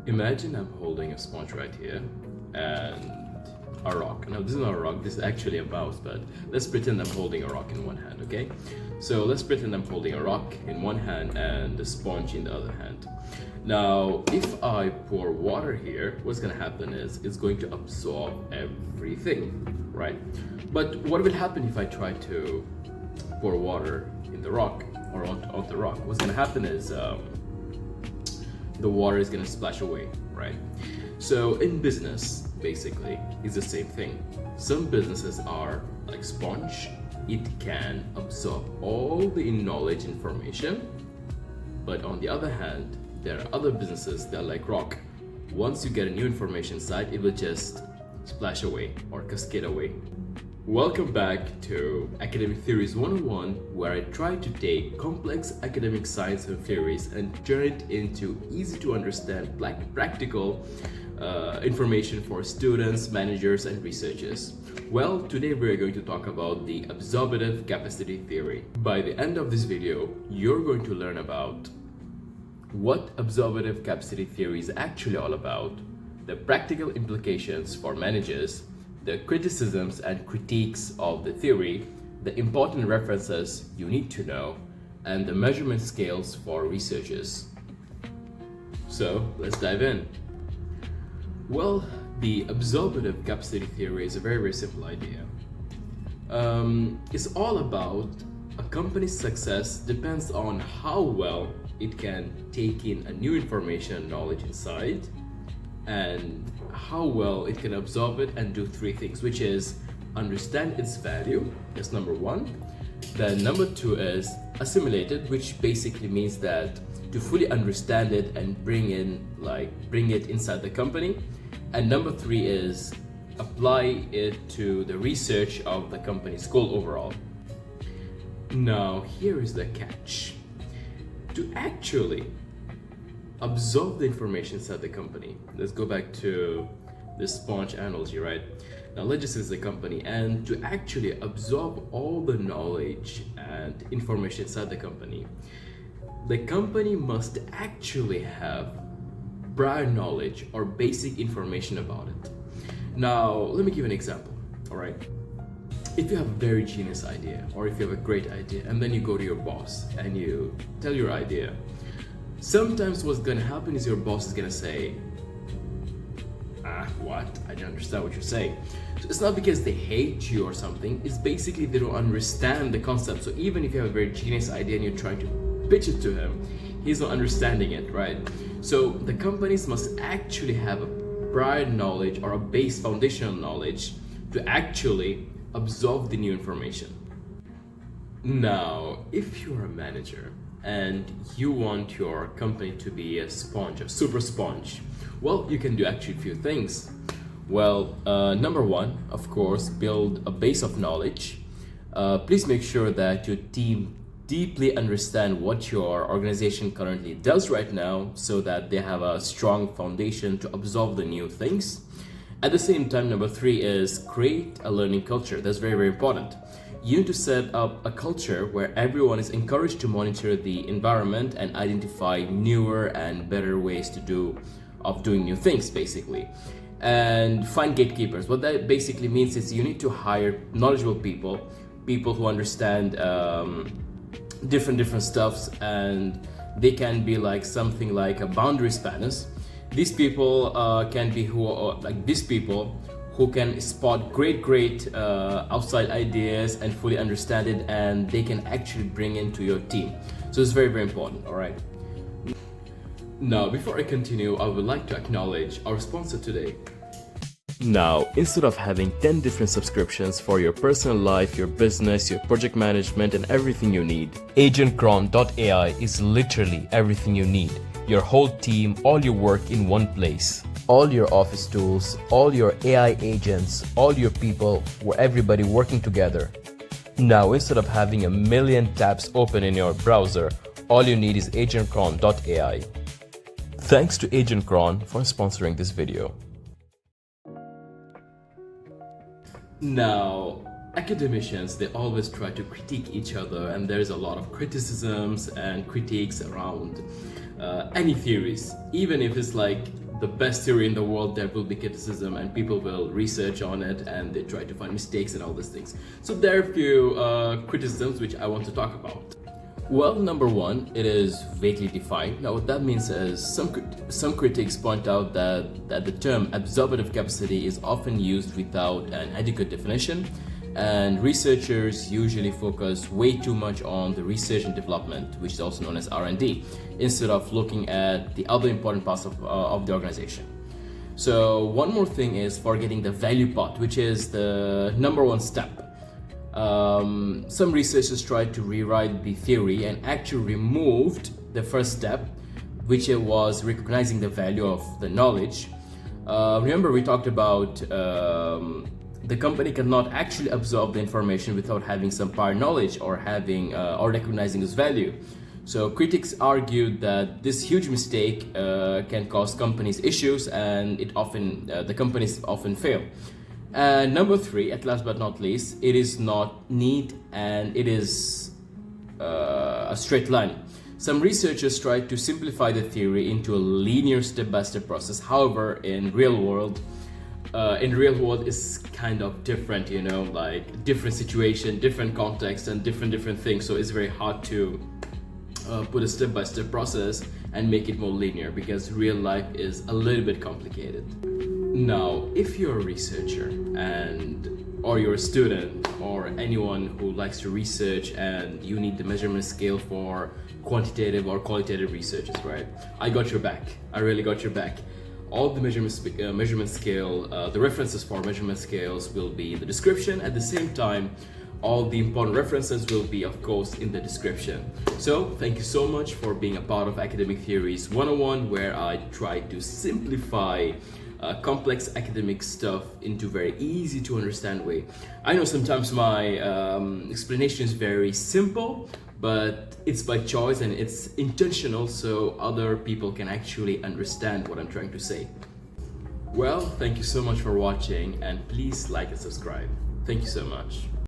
Imagine I'm holding a sponge right here and a rock. Now this is not a rock, this is actually a mouse, but let's pretend I'm holding a rock in one hand, okay? So let's pretend I'm holding a rock in one hand and the sponge in the other hand. Now, if I pour water here, what's gonna happen is it's going to absorb everything, right? But what will happen if I try to pour water in the rock or on the rock? What's gonna happen is the water is gonna splash away, right? So in business, basically, it's the same thing. Some businesses are like sponge. It can absorb all the knowledge information, but on the other hand, there are other businesses that are like rock. Once you get a new information inside, it will just splash away or cascade away. Welcome back to Academic Theories 101, where I try to take complex academic science and theories and turn it into easy to understand, practical information for students, managers, and researchers. Well, today we're going to talk about the Absorptive Capacity Theory. By the end of this video, you're going to learn about what Absorptive Capacity Theory is actually all about, the practical implications for managers, the criticisms and critiques of the theory, the important references you need to know, and the measurement scales for researchers. So let's dive in. Well, the Absorptive Capacity Theory is a very simple idea. It's all about a company's success depends on how well it can take in a new information and knowledge inside, and how well it can absorb it and do three things, which is understand its value, that's number one. Then number two is assimilate it, which basically means that to fully understand it and bring it inside the company. And number three is apply it to the research of the company's goal overall. Now, here is the catch. To actually absorb the information inside the company, let's go back to the sponge analogy, right? Now let's just say it's the company, and to actually absorb all the knowledge and information inside the company must actually have prior knowledge or basic information about it. Now, let me give an example, all right? If you have a very genius idea, or if you have a great idea, and then you go to your boss and you tell your idea, sometimes what's gonna happen is your boss is gonna say, what? I don't understand what you're saying. So it's not because they hate you or something, it's basically they don't understand the concept. So even if you have a very genius idea and you're trying to pitch it to him, he's not understanding it, right? So the companies must actually have a prior knowledge or a base foundational knowledge to actually absorb the new information. Now, if you're a manager and you want your company to be a sponge, a super sponge, well, you can do actually a few things. Well, number one, of course, build a base of knowledge. Please make sure that your team deeply understand what your organization currently does right now, so that they have a strong foundation to absorb the new things. At the same time, number three is create a learning culture. That's very important. You need to set up a culture where everyone is encouraged to monitor the environment and identify newer and better ways of doing new things, basically. And find gatekeepers. What that basically means is you need to hire knowledgeable people who understand different stuffs, and they can be like something like a boundary spanners. These people can be people who can spot great outside ideas and fully understand it, and they can actually bring into your team. So it's very important, all right? Now, before I continue, I would like to acknowledge our sponsor today. Now, instead of having 10 different subscriptions for your personal life, your business, your project management, and everything you need, agentcron.ai is literally everything you need. Your whole team, all your work in one place. All your office tools, all your AI agents, all your people, everybody working together. Now, instead of having a million tabs open in your browser, all you need is agentcron.ai. Thanks to AgentCron for sponsoring this video. Now, academicians, they always try to critique each other, and there's a lot of criticisms and critiques around any theories, even if it's like the best theory in the world, there will be criticism and people will research on it and they try to find mistakes and all these things. So there are a few criticisms which I want to talk about. Well, number one, it is vaguely defined. Now what that means is some critics point out that the term absorptive capacity is often used without an adequate definition, and researchers usually focus way too much on the research and development, which is also known as R&D, instead of looking at the other important parts of the organization. So one more thing is forgetting the value part, which is the number one step. Some researchers tried to rewrite the theory and actually removed the first step, which was recognizing the value of the knowledge. Remember we talked about the company cannot actually absorb the information without having some prior knowledge or having or recognizing its value. So critics argued that this huge mistake can cause companies issues, and the companies often fail. And number three, at last but not least, it is not neat and it is a straight line. Some researchers tried to simplify the theory into a linear step-by-step process. However, in real world is kind of different, you know, like different situation, different context, and different things. So it's very hard to put a step-by-step process and make it more linear, because real life is a little bit complicated. Now, if you're a researcher or you're a student or anyone who likes to research and you need the measurement scale for quantitative or qualitative researches, right? I got your back. I really got your back. All the measurement scale, the references for measurement scales will be in the description. At the same time, all the important references will be, of course, in the description. So thank you so much for being a part of Academic Theories 101, where I try to simplify complex academic stuff into very easy to understand way. I know sometimes my explanation is very simple, but it's by choice and it's intentional, so other people can actually understand what I'm trying to say. Well, thank you so much for watching, and please like and subscribe. Thank you so much.